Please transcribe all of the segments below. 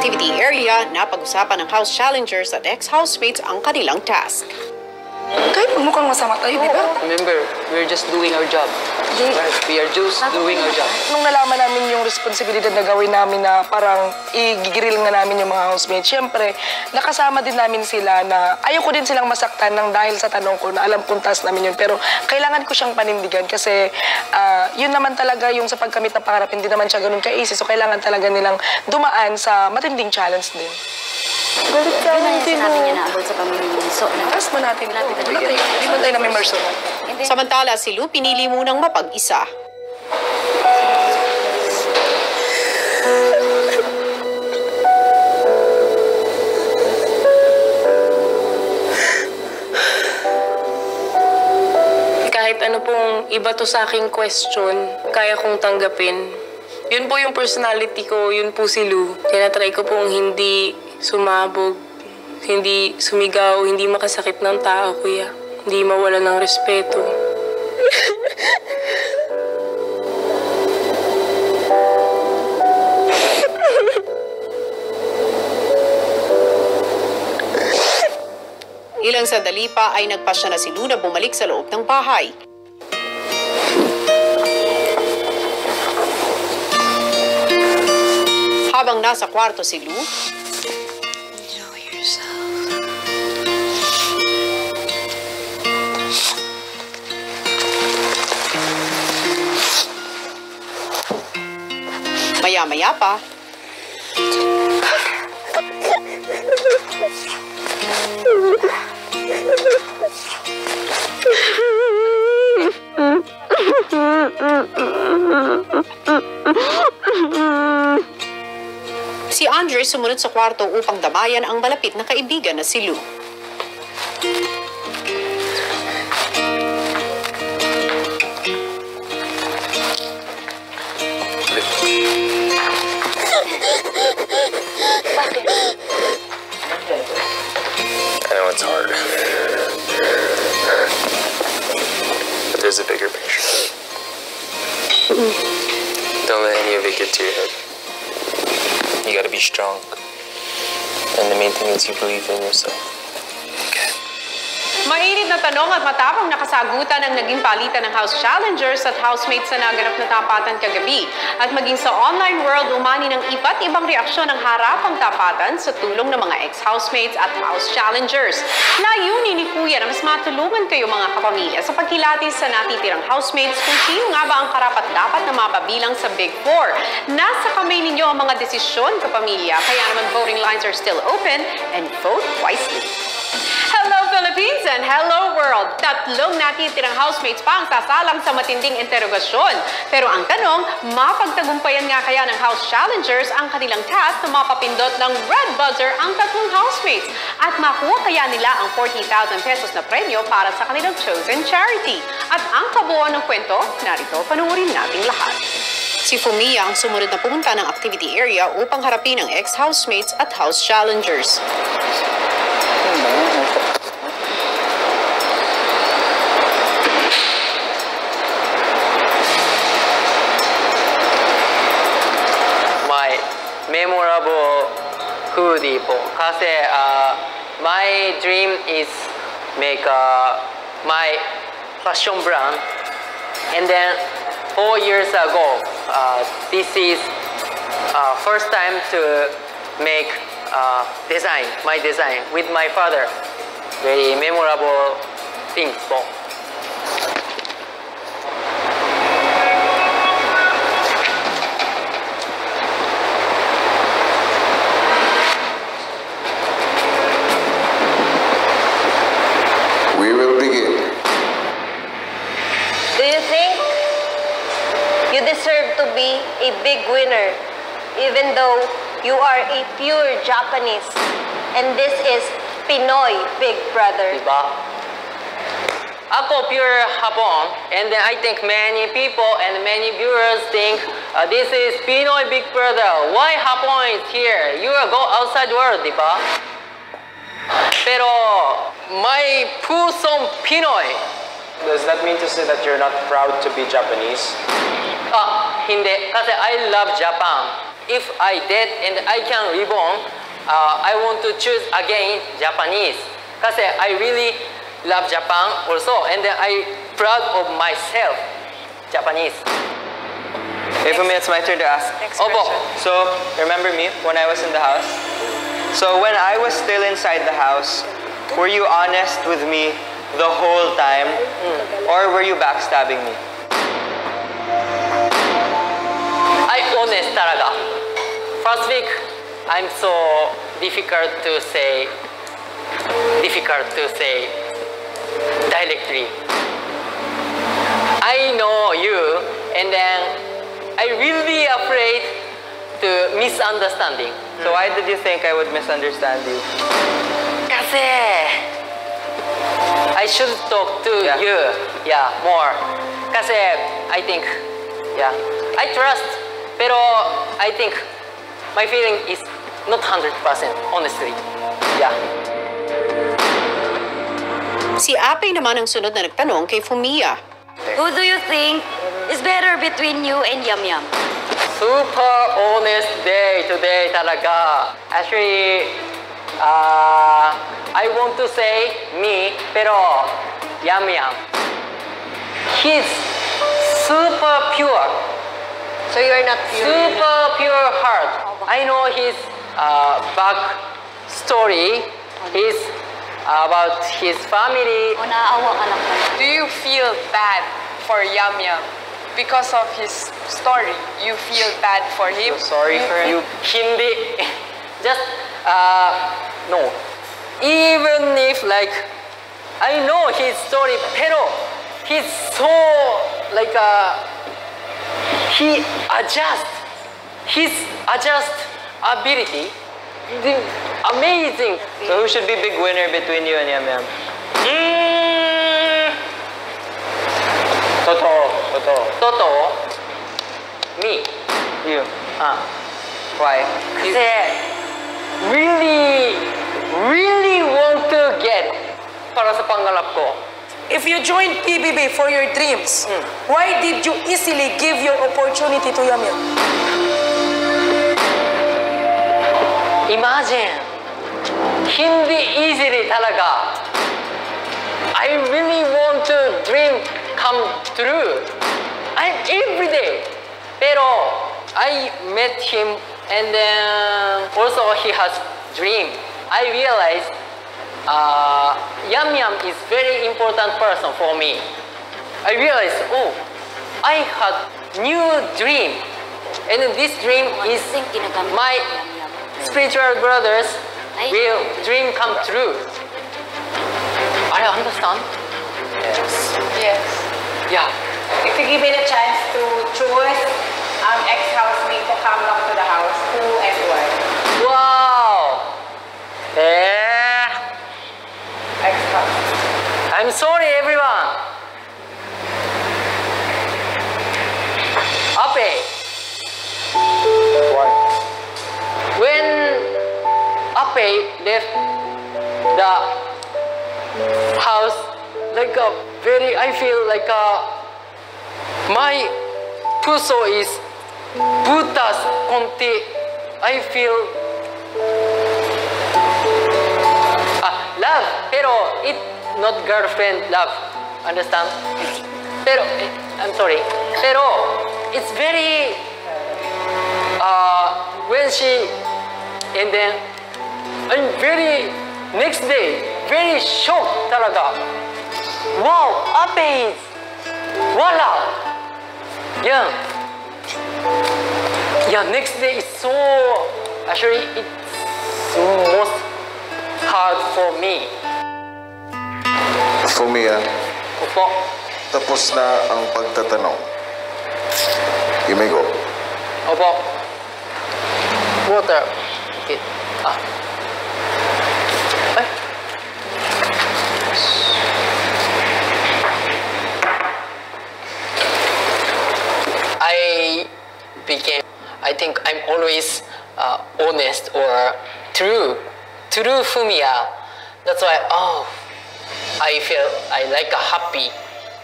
activity area, napag-usapan ng house challengers at ex-housemates ang kanilang task. Kahit mukhang masama tayo, di ba? Remember, we're just doing our job. We are just doing our job. Nung nalaman namin yung responsibilidad na gawin namin na parang igigiril nga namin yung mga housemates, syempre, nakasama din namin sila na ayaw ko din silang masaktan ng dahil sa tanong ko na alam kong task namin yun. Pero kailangan ko siyang panindigan kasi yun naman talaga yung sa pagkamit ng pangarap, hindi naman siya ganun ka-easy. So kailangan talaga nilang dumaan sa matinding challenge din. Balik ka natin namin niya na about sa pamilya. So, Aras mo natin. Hindi mo tayo namin personal. Samantala, si Lou pinili munang mapag-isa. Kahit ano pong iba to sa aking question, kaya kong tanggapin. Yun po yung personality ko, yun po si Lou. Tinatry ko pong hindi sumabog, hindi sumigaw, hindi makasakit ng tao, kuya. Hindi mawala ng respeto. Ilang sandali pa ay nagpasya na si Lou na bumalik sa loob ng bahay. Habang nasa kwarto si Lou, maya-maya pa, si Andre sumunod sa kwarto upang damayan ang malapit na kaibigan na si Lou. I know it's hard, but there's a bigger picture. Don't let any of it get to your head. You gotta be strong, and the main thing is you believe in yourself. Mainit na tanong at matapang nakasagutan ang naging palitan ng house challengers at housemates sa naganap na tapatan kagabi. At maging sa online world, umani ng iba't ibang reaksyon ng harapang tapatan sa tulong ng mga ex-housemates at house challengers. Layunin ni Kuya na mas matulungan kayo mga kapamilya sa pagkilatis sa natitirang housemates kung sino nga ba ang karapat-dapat na mapabilang sa Big Four. Nasa kamay ninyo ang mga desisyon, kapamilya, kaya naman voting lines are still open and vote wisely. Hello Philippines and hello world! Tatlong natitirang housemates pa ang sasalang sa matinding interogasyon. Pero ang tanong, mapagtagumpayan nga kaya ng house challengers ang kanilang task na mapapindot ng red buzzer ang tatlong housemates at makuha kaya nila ang 40,000 pesos na premyo para sa kanilang chosen charity. At ang kabuuan ng kwento, narito panuorin nating lahat. Si Fumia ang sumunod na pumunta ng activity area upang harapin ang ex-housemates at house challengers. Memorable hoodie po. Kasi my dream is make my fashion brand. And then 4 years ago, this is first time to make my design with my father. Very memorable things po. We will begin. do you think you deserve to be a big winner even though you are a pure Japanese and this is Pinoy Big Brother? Diba? Ako pure Hapon, and then I think many people and many viewers think this is Pinoy Big Brother. Why Hapon is here? You will go outside world, diba? Pero my pusong Pinoy. Does that mean to say that you're not proud to be Japanese? Hindi. Kasi I love Japan. if I dead and I can reborn, I want to choose again Japanese. Because I really love Japan also, and then I proud of myself, Japanese. Hey, Fumi, it's my turn to ask. Opo. So, remember me when I was in the house? So, when I was still inside the house, were you honest with me the whole time? Or were you backstabbing me? I honest talaga. First week, I'm so difficult to say directly. I know you, and then I really afraid to misunderstanding. So why did you think I would misunderstand you? Kasi I should talk to Yeah. you, more. Kasi I think, I trust, pero I think my feeling is not 100%, honestly. Yeah. Si Apay naman ang sunod na nagtanong kay Fumiya. Who do you think is better between you and Yum Yum? Super honest day today talaga. Actually, I want to say me, pero Yum Yum. He's super pure. So you're not pure. Super pure heart. I know his back story. His about his family. O naaawa ka lang pala. Do you feel bad for Yum Yum? Because of his story, you feel bad for him? So sorry for him. Hindi. Just no. Even if like I know his story, pero he's so like he his adjust ability. Amazing. So who should be big winner between you and Yum Yum? Totoo. Me. You. Ah. Why? Kasi really want to get para sa pangarap ko. If you joined PBB for your dreams, why did you easily give your opportunity to Yum Yum? Imagine, hindi easily talaga. I really want to dream come true. I'm every day. Pero I met him and then also he has dream. I realized Yum Yum is very important person for me. I realized, I had new dream. And this dream is my spiritual brothers will dream come true. I understand? Yes. Yeah. If you given a chance to choose ex-housemate to come back to the house, who and why? Wow. Ex-housemate. I'm sorry, everyone. Ape. Why? When Ape left the house, like I feel like my puso is butas konti. I feel love, pero it not girlfriend love. Understand? Pero I'm sorry. Pero it's very when she and then I'm very next day very shocked talaga. Wow, Ape is wala. Yeah. Yeah, next day is so actually it's most hard for me. Fumiya, Opo. tapos na ang pagtatanong. You may go. Opo. Water. Okay. Ay. I think I'm always honest or true Fumiya. That's why, I feel I like a happy.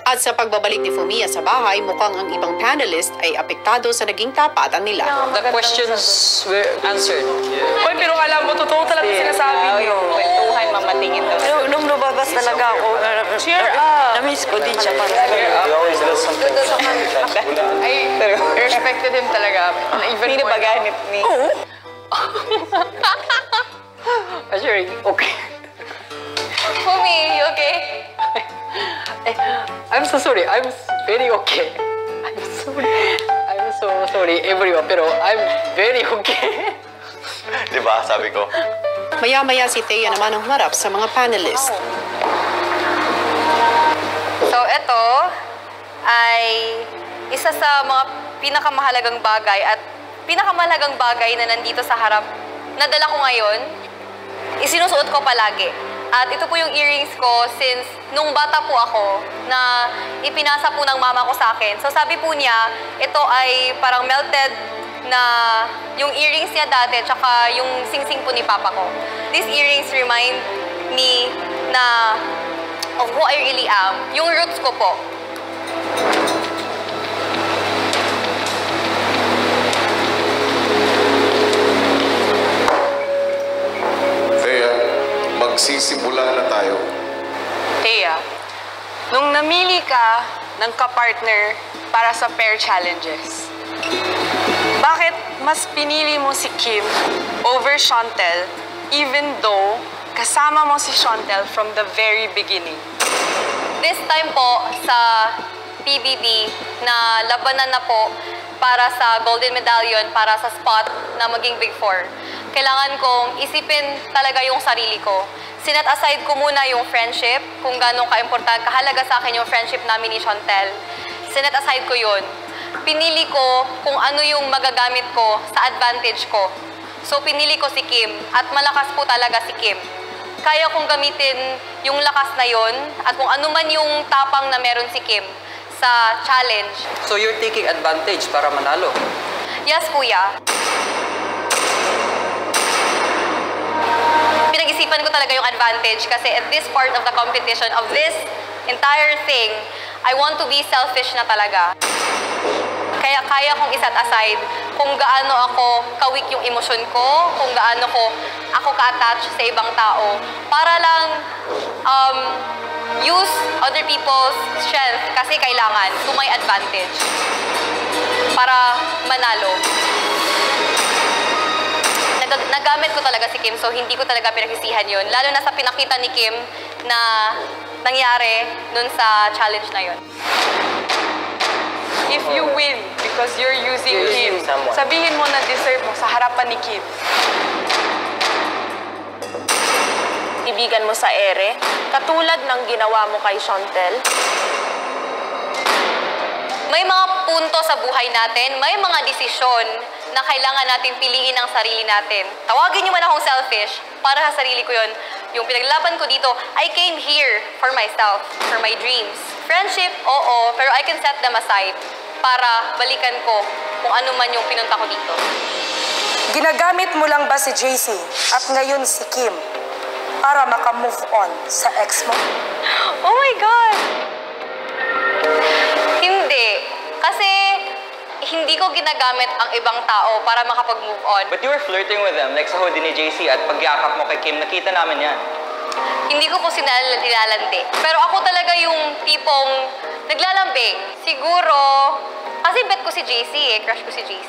At sa pagbabalik ni Fumiya sa bahay, mukhang ang ibang panelist ay apektado sa naging tapatan nila. The questions were answered. Hoy, pero alam mo, totoo talaga sinasabi niyo. Kwentuhan, mamatingin daw. Nung lumabas talaga ako, Cheer up! na-miss ko din siya parang. You always do something. I respected him talaga. Even Hindi more. ba ganit ni? Oo. Sure, okay. Fumi, you okay? I'm so sorry. I'm very okay. I'm sorry. I'm so sorry everyone, pero I'm very okay. Di ba, sabi ko? Maya-maya si Thea naman ang humarap sa mga panelist. So, ito ay isa sa mga pinakamahalagang bagay at pinakamahalagang bagay na nandito sa harap na dala ko ngayon, isinusuot ko palagi. At ito po yung earrings ko since nung bata po ako na ipinasa po ng mama ko sa akin. So, sabi po niya, ito ay parang melted na yung earrings niya dati tsaka yung singsing po ni papa ko. These earrings remind me na of who I really am. Yung roots ko po. Thea, magsisimula na tayo. Thea, nung namili ka ng kapartner para sa pair challenges, bakit mas pinili mo si Kim over Chantel even though kasama mo si Chantel from the very beginning? This time po sa PBB na labanan na po para sa golden medallion, para sa spot na maging Big Four. Kailangan kong isipin talaga yung sarili ko. Sinet aside ko muna yung friendship, kung gano'ng ka-important, kahalaga sa akin yung friendship namin ni Chantel. Sinet aside ko yun. Pinili ko kung ano yung magagamit ko sa advantage ko. So pinili ko si Kim at malakas po talaga si Kim. Kaya kong gamitin yung lakas na yon at kung ano man yung tapang na meron si Kim sa challenge. So you're taking advantage para manalo. Yes, kuya. Pinag-isipan ko talaga yung advantage kasi at this part of the competition, of this entire thing, I want to be selfish na talaga. Kaya kaya kong iset aside kung gaano ako kawik yung emosyon ko, kung gaano ako ka-attach sa ibang tao, para lang use other people's strength kasi kailangan to my advantage para manalo. Nagamit ko talaga si Kim, so hindi ko talaga pinagsisihan yun. Lalo na sa pinakita ni Kim na nangyari dun sa challenge na yun. If you win because you're using You're Kim, using someone. sabihin mo na deserve mo sa harapan ni Kim. Ibigan mo sa ere, katulad ng ginawa mo kay Chantel. May mga punto sa buhay natin, may mga desisyon na kailangan natin piliin ang sarili natin. Tawagin niyo man akong selfish, para sa sarili ko yun. Yung pinaglaban ko dito, I came here for myself, for my dreams. Friendship, oo, pero I can set them aside para balikan ko kung ano man yung pinunta ko dito. Ginagamit mo lang ba si JC at ngayon si Kim para makamove on sa ex mo? Oh my God! Hindi. Kasi hindi ko ginagamit ang ibang tao para makapag-move on. But you were flirting with them, like sa hoodie ni JC at pagyakap mo kay Kim, nakita namin yan. Hindi ko po nilalandi. Pero ako talaga yung tipong naglalambing. Siguro, kasi bet ko si JC crush ko si JC.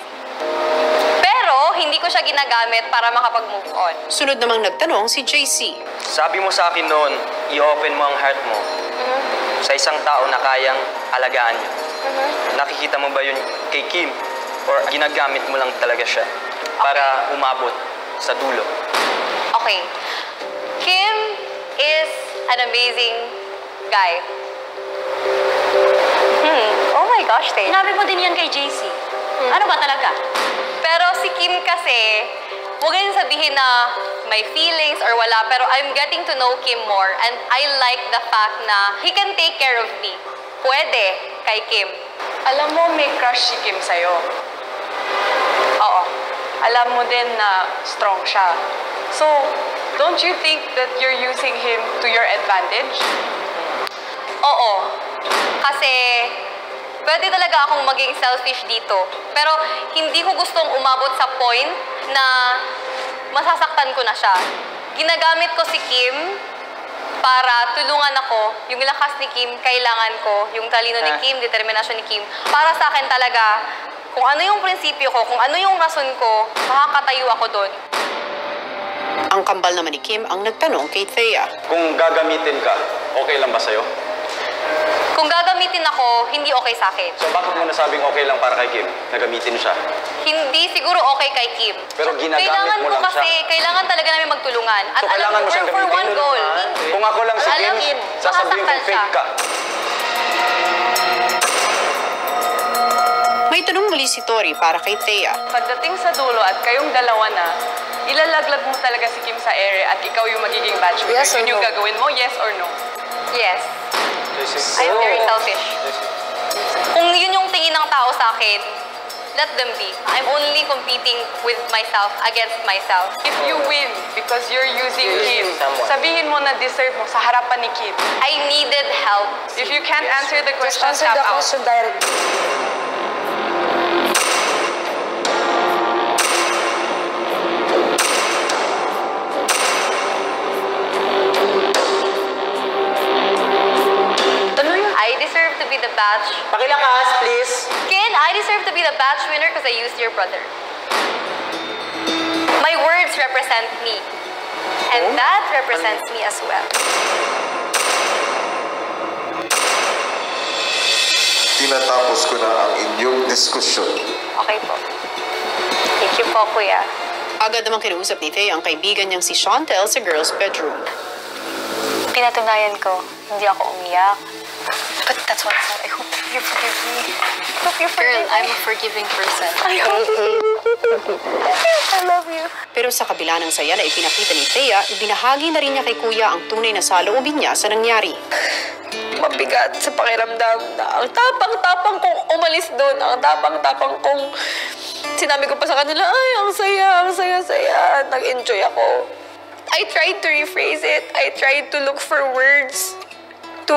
Pero, hindi ko siya ginagamit para makapag-move on. Sunod namang nagtanong si JC. Sabi mo sa akin noon, i-open mo ang heart mo sa isang tao na kayang alagaan niyo. Nakikita mo ba yun kay Kim? Or ginagamit mo lang talaga siya para umabot sa dulo? Okay. Kim is an amazing guy. Oh my gosh, Tay. Sinabi mo din yan kay JC. Ano ba talaga? Pero si Kim kasi, huwag kayong sabihin na may feelings or wala, pero I'm getting to know Kim more and I like the fact na he can take care of me. Pwede kay Kim. Alam mo, may crush si Kim sa'yo. Oo. Alam mo din na strong siya. So, don't you think that you're using him to your advantage? Oo. Kasi pwede talaga akong maging selfish dito. Pero hindi ko gustong umabot sa point na masasaktan ko na siya. Ginagamit ko si Kim para tulungan ako. Yung lakas ni Kim, kailangan ko. Yung talino ni Kim, determinasyon ni Kim. Para sa akin talaga, kung ano yung prinsipyo ko, kung ano yung rason ko, makakatayo ako doon. Ang kambal naman ni Kim ang nagtanong kay Thea. Kung gagamitin ka, okay lang ba sa'yo? Kung gagamitin ako, hindi okay sa akin. So bakit mo nasabing okay lang para kay Kim? Nagamitin siya. Hindi siguro okay kay Kim. Pero ginagamit Kailangan mo ko lang kasi, siya. kailangan talaga namin magtulungan. At So alam kailangan mo, mo siyang we're for gamitin. one goal. Kung ako lang si Alam, Kim, sasabihin ko masasaktan fake siya. ka. May tanong muli si Tori para kay Thea. Pagdating sa dulo at kayong dalawa na, ilalaglag mo talaga si Kim sa ere at ikaw yung magiging batchmate. Yes or Yun yung no? gagawin mo, yes or no? Yes. I'm very selfish. Kung yun yung tingin ng tao sa akin, let them be. I'm only competing with myself against myself. If you win because you're using Kim, sabihin mo na deserve mo sa harapan ni Kim. I needed help. If you can't answer the Just question, answer tap the out. question directly. I deserve to be the batch. Pakilakas, please. Ken, I deserve to be the batch winner because I used your brother. My words represent me. And that represents me as well. Tinatapos ko na ang inyong diskusyon. Okay po. Thank you po, kuya. Agad namang kinausap ni Thea ang kaibigan niyang si Chantel sa girls' bedroom. Pinatunayan ko, hindi ako umiyak. But that's what I said. I hope you forgive me. I hope you forgive me. I'm a forgiving person. I hope I love you. Pero sa kabila ng saya na ipinakita ni Thea, ibinahagi na rin niya kay kuya ang tunay na saloobin niya sa nangyari. Mabigat sa pakiramdam na ang tapang-tapang kong umalis doon. Ang tapang-tapang kong sinabi ko pa sa kanila, ay, ang saya. Nag-enjoy ako. I tried to rephrase it. I tried to look for words to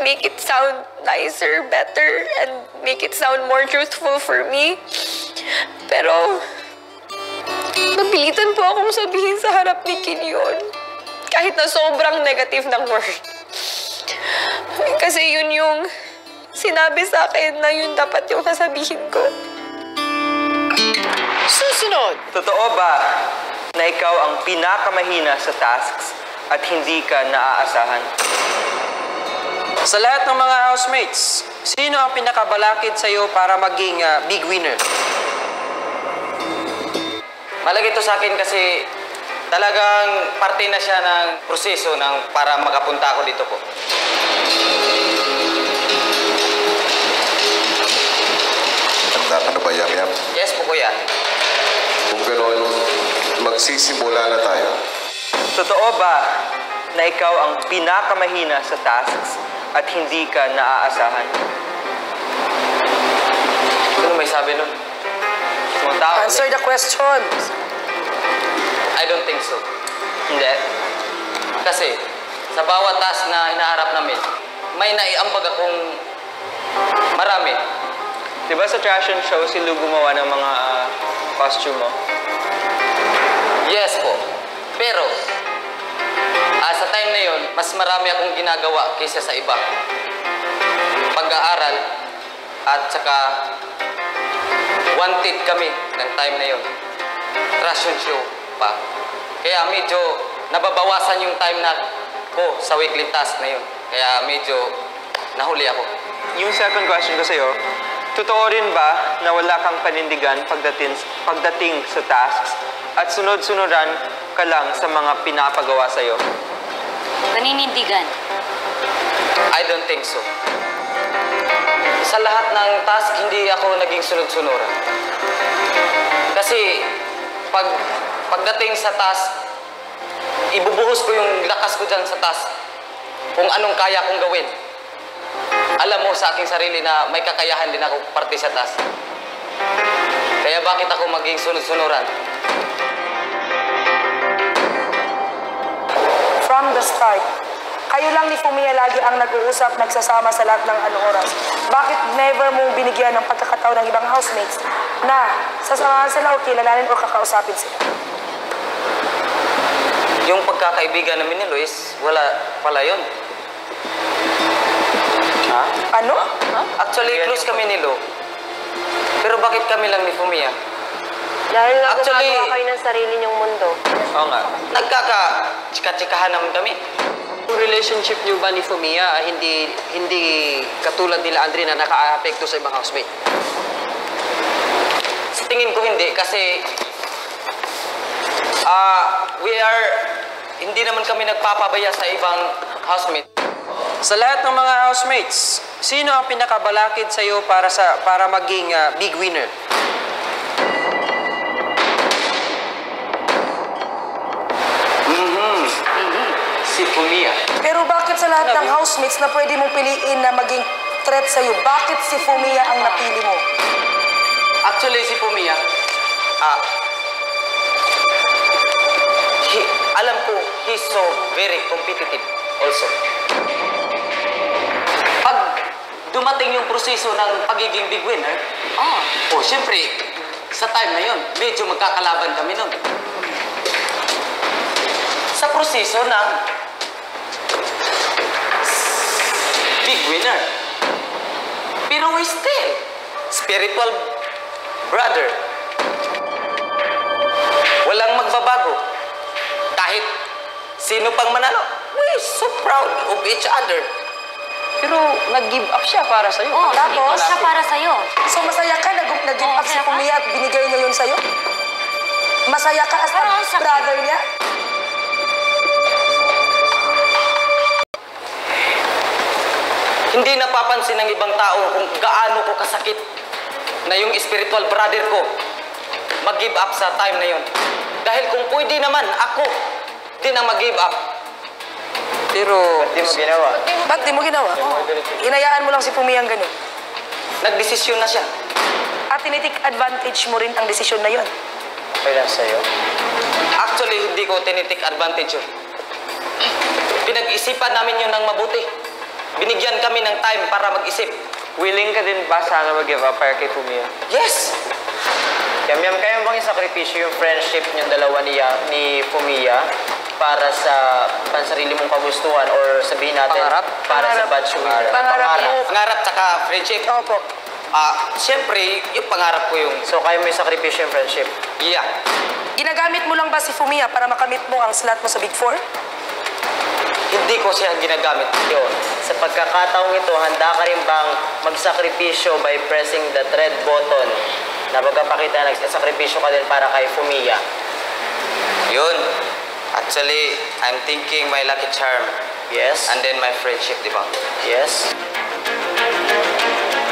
make it sound nicer, better, and make it sound more truthful for me. Pero, napilitan po akong sabihin sa harap ni Kin yun. Kahit na sobrang negative ng word. Kasi yun yung sinabi sa akin na yun dapat yung sasabihin ko. Susunod! Totoo ba na ikaw ang pinakamahina sa tasks at hindi ka naaasahan? Sa lahat ng mga housemates, sino ang pinakabalakid sa'yo para maging big winner? Malagay ito sa akin kasi talagang parte na siya ng proseso para makapunta ako dito po. Handa ka na ba, Yam-Yam? Yes po, kuya. Kung gano'n, magsisimula na tayo. Totoo ba na ikaw ang pinakamahina sa tasks at hindi ka naaasahan? Ano may sabi nun? Mga tao. Answer the question. I don't think so. Hindi. Kasi sa bawat task na hinaharap namin, may naiambag akong marami. Diba sa fashion show, si Lou gumawa ng mga costume mo? Yes po. Pero, sa time na yun, mas marami akong ginagawa kaysa sa iba. Pag-aaral at saka wanted kami ng time na yun. Fashion show pa. Kaya medyo nababawasan yung time na ko sa weekly task na yun. Kaya medyo nahuli ako. Yung second question ko sa'yo, totoo rin ba na wala kang panindigan pagdating sa tasks at sunod-sunuran ka lang sa mga pinapagawa sa'yo? Paninindigan. I don't think so. Sa lahat ng task, hindi ako naging sunod-sunuran. Kasi pagdating sa task, ibubuhos ko yung lakas ko dyan sa task. Kung anong kaya kong gawin. Alam mo sa aking sarili na may kakayahan din ako parte sa task. Kaya bakit ako maging sunod-sunuran? From the start, Kayo lang ni Fumiya lagi ang nag-uusap, nagsasama sa lahat ng oras. Bakit never mong binigyan ng pagkakataon ng ibang housemates na sasamahan sila o kilalanin o kakausapin sila? Yung pagkakaibigan namin ni Luis, wala pala yun. Ha? Ano? Actually, close kami ni Lu. Pero bakit kami lang ni Fumiya? Dahil nga Actually- gumagawa kayo ng sarili niyong mundo. Oo nga. Nagkaka-chika-chikahan naman kami. Yung relationship niyo ba ni Fumiya, hindi katulad nila Andre na naka-apekto sa ibang housemate? Sa tingin ko hindi kasi hindi naman kami nagpapabaya sa ibang housemate. Sa lahat ng mga housemates, sino ang pinakabalakid sa iyo para maging big winner? Si Fumiya. Pero bakit sa lahat ng housemates na pwede mong piliin na maging threat sa'yo, bakit si Fumiya ang napili mo? Actually, si Fumiya, alam ko, he's so very competitive also. Pag dumating yung proseso ng pagiging big winner, syempre, sa time na yun, medyo magkakalaban kami nun. Sa proseso ng big winner. Pero we still spiritual brother. Walang magbabago. Kahit sino pang manalo, we're so proud of each other. Pero nag-give up siya para sa iyo. Tapos, siya para sa'yo. So masaya ka, nag-give up si Fumiya at binigay niya yun sa'yo? Masaya ka as a brother niya? Hindi napapansin ng ibang tao kung gaano ko kasakit na yung spiritual brother ko mag-give up sa time na yun. Dahil kung pwede naman, ako din ang mag-give up. Pero Ba't di mo ginawa? Ba't di mo ginawa? Hinayaan mo lang si Fumiya ang ganun. Nagdesisyon na siya. At tinitik advantage mo rin ang desisyon na yun. Okay lang sa'yo? Actually, hindi ko tinitik advantage yun. Pinag-isipan namin yun ng mabuti. Binigyan kami ng time para mag-isip. willing ka din ba sana mag-give up para kay Fumiya? Yes! Yam-yam, kayo bang isakripisyo yung friendship niyong dalawa ni Fumiya para sa pansarili mong kagustuhan or sabihin natin Pangarap? para sa batch winner? Pangarap tsaka friendship. Opo. Siyempre, yung pangarap ko yung... So kayo may sakripisyo yung friendship? Yeah. Ginagamit mo lang ba si Fumiya para makamit mo ang slot mo sa Big Four? Hindi ko siya ginagamit. Yun. Sa pagkakataong ito, handa ka rin bang magsakripisyo by pressing the red button na magpapakita na nagsasakripisyo ka din para kay Fumiya? Yun. Actually, I'm thinking my lucky charm. Yes. And then my friendship, di ba? Yes. My lucky charm.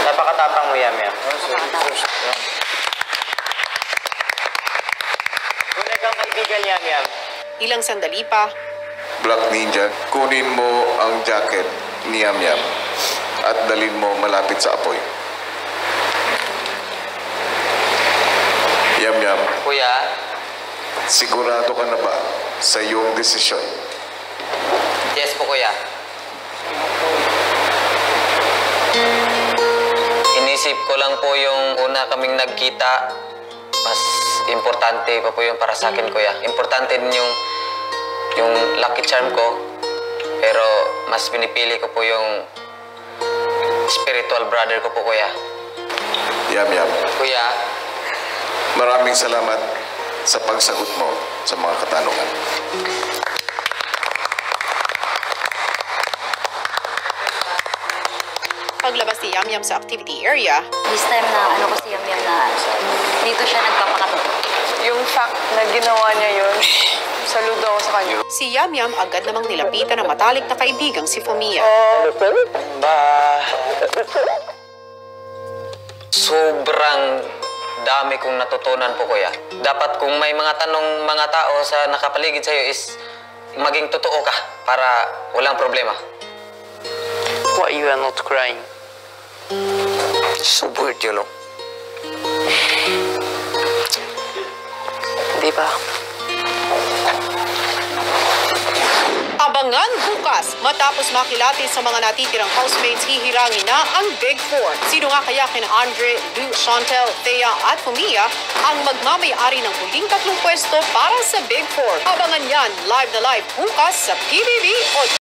Napakatapang mo, Yam-Yam. Tunay kang kaibigan, Yam-Yam. Ilang sandali pa, Black Ninja, kunin mo ang jacket ni Yam-Yam at dalhin mo malapit sa apoy. Yam-Yam, Kuya, sigurado ka na ba sa iyong desisyon? yes po kuya. Inisip ko lang po yung una kaming nagkita. Mas importante pa po yung para sa akin, kuya. Importante din yung lucky charm ko. Pero mas pinipili ko po yung spiritual brother ko po, kuya. Yam-Yam, Kuya, maraming salamat sa pagsagot mo sa mga katanungan. paglabas ni Yam-Yam sa activity area, This time na ano ko si Yam-Yam na dito siya nagpapakatotoo. yung fact na ginawa niya yun, saludo ako sa kanya. Si Yamyam agad namang nilapitan ng matalik na kaibigang si Fumiya. Sobrang dami kong natutunan po, kuya. Dapat kung may mga tanong mga tao sa nakapaligid sa'yo is maging totoo ka para walang problema. Why you are not crying? So weird, you know. Di ba? Abangan bukas, matapos makilati sa mga natitirang housemates, hihirangin na ang Big Four. Sino nga kaya kina Andre, Lou, Chantel, Thea at Fumiya ang magmamayari ng huling 3 pwesto para sa Big Four? Abangan yan live na live bukas sa PBB